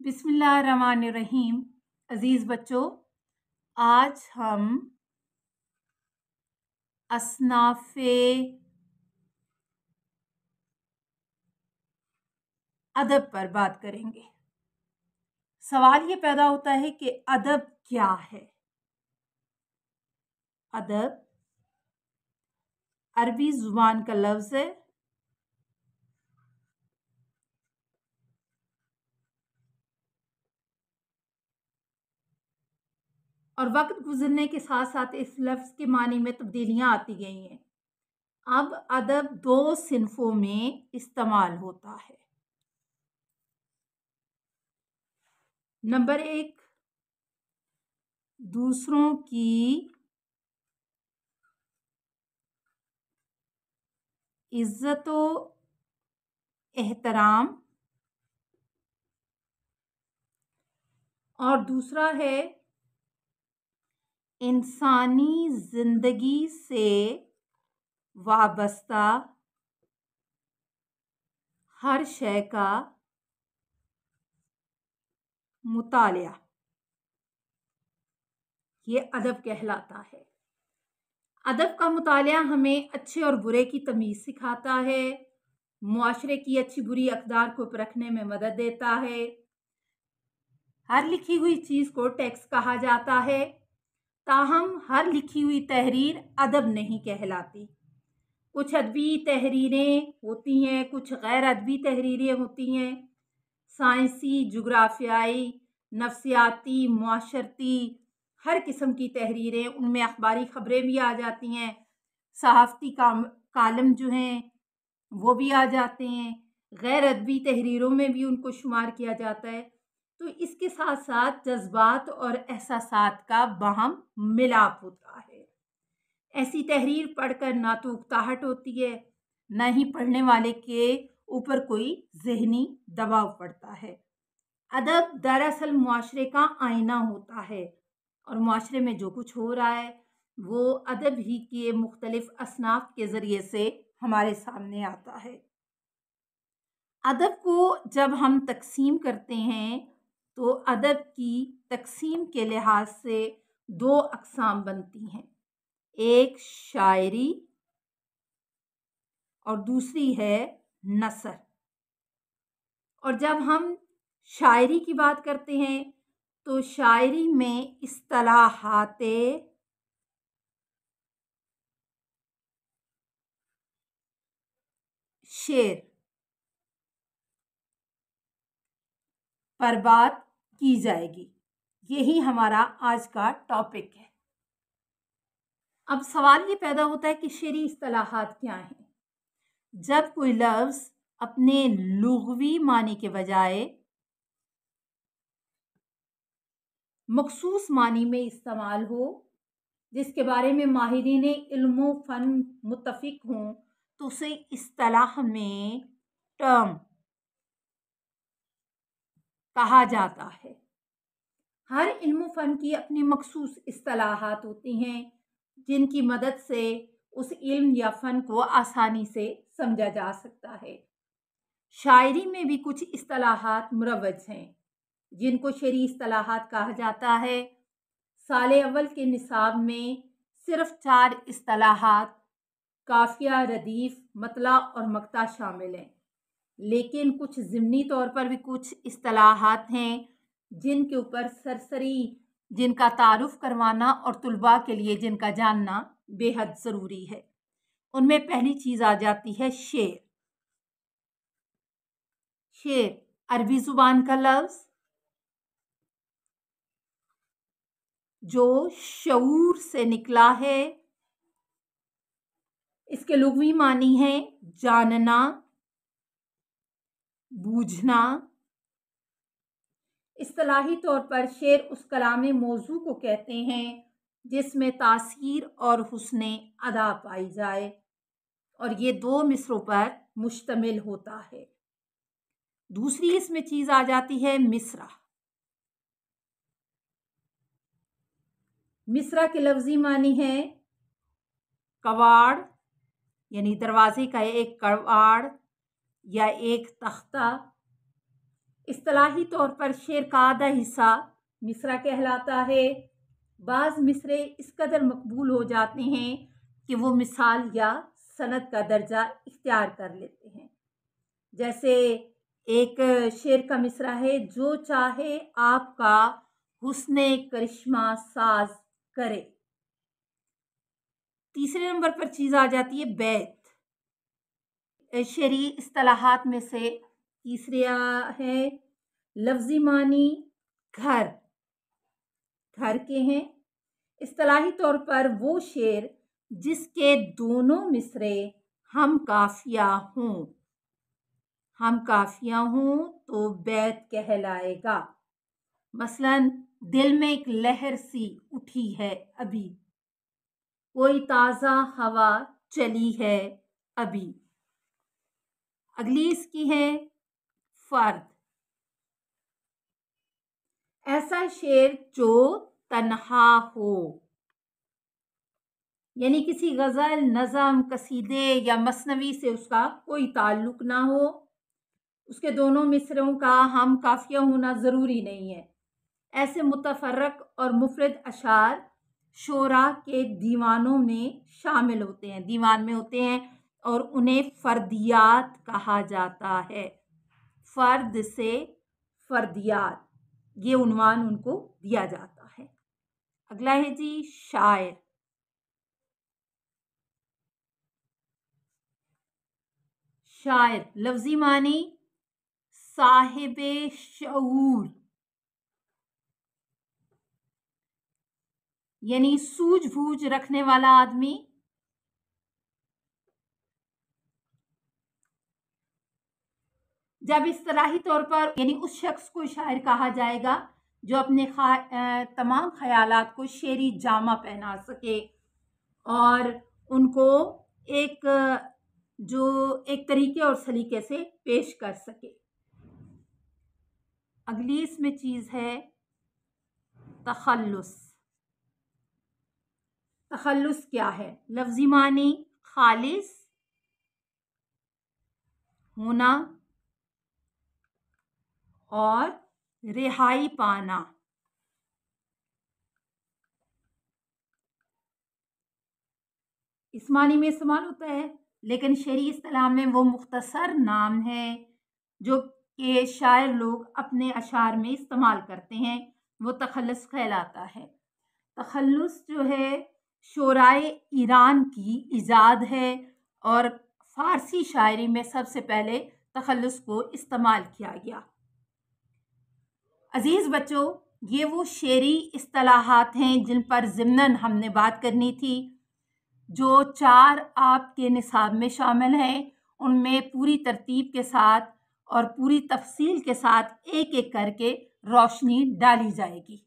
बिस्मिल्लाहिर्रहमानिर्रहीम। अजीज बच्चों, आज हम असनाफ़े अदब पर बात करेंगे। सवाल ये पैदा होता है कि अदब क्या है। अदब अरबी जुबान का लफ्ज़ है और वक्त गुजरने के साथ साथ इस लफ्ज़ के मानी में तब्दीलियां आती गई हैं। अब अदब दो सिन्फों में इस्तेमाल होता है। नंबर एक, दूसरों की इज्जत व एहतराम, और दूसरा है इंसानी जिंदगी से वाबस्ता हर शय का मुतालिया। ये अदब कहलाता है। अदब का मुतालिया हमें अच्छे और बुरे की तमीज़ सिखाता है, मुआशरे की अच्छी बुरी अक़दार को परखने में मदद देता है। हर लिखी हुई चीज़ को टेक्स्ट कहा जाता है, ताहम हर लिखी हुई तहरीर अदब नहीं कहलाती। कुछ अदबी तहरीरें होती हैं, कुछ गैर अदबी तहरीरें होती हैं। साइंसी, जुग्राफियाई, नफ्सियाती, मुआशरती हर किस्म की तहरीरें, उनमें अखबारी ख़बरें भी आ जाती हैं, सहाफ़ती कालम जो हैं वो भी आ जाते हैं। गैर अदबी तहरीरों में भी उनको शुमार किया जाता है। तो इसके साथ साथ जज्बात और एहसासात का बाहम मिलाप होता है। ऐसी तहरीर पढ़कर ना तो उकताहट होती है, ना ही पढ़ने वाले के ऊपर कोई ज़हनी दबाव पड़ता है। अदब दरअसल मुआशरे का आईना होता है और मुआशरे में जो कुछ हो रहा है वो अदब ही के मुख्तलिफ असनाफ के ज़रिए से हमारे सामने आता है। अदब को जब हम तकसीम करते हैं तो अदब की तकसीम के लिहाज से दो अक़साम बनती हैं, एक शायरी और दूसरी है नसर। और जब हम शायरी की बात करते हैं तो शायरी में इस्तिलाहाते शेर पर बात की जाएगी। यही हमारा आज का टॉपिक है। अब सवाल ये पैदा होता है कि शेरी इस्तिलाहात क्या हैं। जब कोई लफ्ज़ अपने लुग़वी मानी के बजाय मखसूस मानी में इस्तेमाल हो, जिसके बारे में माहिरीन इल्म फ़न मुत्तफ़िक हों, तो उसे इस्तिलाह में टर्म कहा जाता है। हर इल्म फ़न की अपनी मखसूस इस्तिलाहात होती हैं जिनकी मदद से उस इल्म या फ़न को आसानी से समझा जा सकता है। शायरी में भी कुछ इस्तिलाहात मुरव्वज हैं जिनको शेरी इस्तिलाहात कहा जाता है। साल अव्वल के निसाब में सिर्फ 4 इस्तिलाहात काफिया, रदीफ, मतला और मक्ता शामिल हैं, लेकिन कुछ ज़िमनी तौर पर भी कुछ इस्तिलाहात हैं जिनके ऊपर सरसरी जिनका तारुफ करवाना और तुलबा के लिए जिनका जानना बेहद ज़रूरी है। उनमें पहली चीज़ आ जाती है शेर। शेर अरबी ज़ुबान का लफ्ज़ जो शऊर से निकला है। इसके लुग़वी मानी है जानना, बूझना। इस्तिलाही तौर पर शेर उस कलामे मौजू को कहते हैं जिसमें तासीर और हुस्ने अदा पाई जाए और ये 2 मिसरों पर मुश्तमिल होता है। दूसरी इसमें चीज़ आ जाती है मिसरा। मिसरा के लफ्ज़ी मानी है कवाड़, यानी दरवाजे का एक कवाड़ या एक तख्ता। اصطلاحی طور پر شعر کا آدھا حصہ مصرع کہلاتا ہے۔ بعض مصرعے اس قدر مقبول ہو جاتے ہیں کہ وہ مثال یا سند کا درجہ اختیار کر لیتے ہیں۔ جیسے ایک شعر کا مصرع ہے، جو چاہے آپ کا حسن کرشمہ ساز کرے۔ تیسرے نمبر پر چیز آ جاتی ہے بیت۔ شعری اصطلاحات میں سے تیسری ہے لفظی معنی گھر، گھر کے ہیں۔ اصطلاحی طور پر وہ شعر جس کے دونوں مصرعے ہم قافیہ ہوں، ہم قافیہ ہوں تو بیت کہلائے گا۔ مثلاً دل میں ایک لہر سی اٹھی ہے ابھی، کوئی تازہ ہوا چلی ہے ابھی۔ اگلی اس کی ہے فرد، ایسا شعر جو تنہا ہو، یعنی کسی غزل، نظم، قصیدے یا مثنوی سے اس کا کوئی تعلق نہ ہو، اس کے دونوں مصرعوں کا ہم قافیہ ہونا ضروری نہیں ہے۔ ایسے متفرق اور مفرد اشعار شعراء کے دیوانوں میں شامل ہوتے ہیں، دیوان میں ہوتے ہیں، اور انہیں فردیات کہا جاتا ہے۔ فرد سے فردیات، یہ عنوان ان کو دیا جاتا ہے۔ اگلا ہے جی شاعر۔ شاعر لفظی معنی صاحب شعور، یعنی سوجھ بوجھ رکھنے والا آدمی۔ جب اصطلاحی طور پر یعنی اس شخص کو شاعر کہا جائے گا جو اپنے تمام خیالات کو شعری جامہ پہنا سکے اور ان کو ایک طریقے اور سلیقے سے پیش کر سکے۔ اگلی اس میں چیز ہے تخلص۔ تخلص کیا ہے؟ لفظی معنی خالص ہونا اور رہائی پانا۔ اس معنی میں استعمال ہوتا ہے، لیکن شعری اصطلاح میں وہ مختصر نام ہے جو کہ شاعر لوگ اپنے اشعار میں استعمال کرتے ہیں، وہ تخلص کہلاتا ہے۔ تخلص جو ہے شعرائے ایران کی ایجاد ہے اور فارسی شاعری میں سب سے پہلے تخلص کو استعمال کیا گیا۔ عزیز بچوں، یہ وہ شعری اصطلاحات ہیں جن پر ضمناً ہم نے بات کرنی تھی، جو 4 آپ کے نصاب میں شامل ہیں۔ ان میں پوری ترتیب کے ساتھ اور پوری تفصیل کے ساتھ ایک ایک کر کے روشنی ڈالی جائے گی۔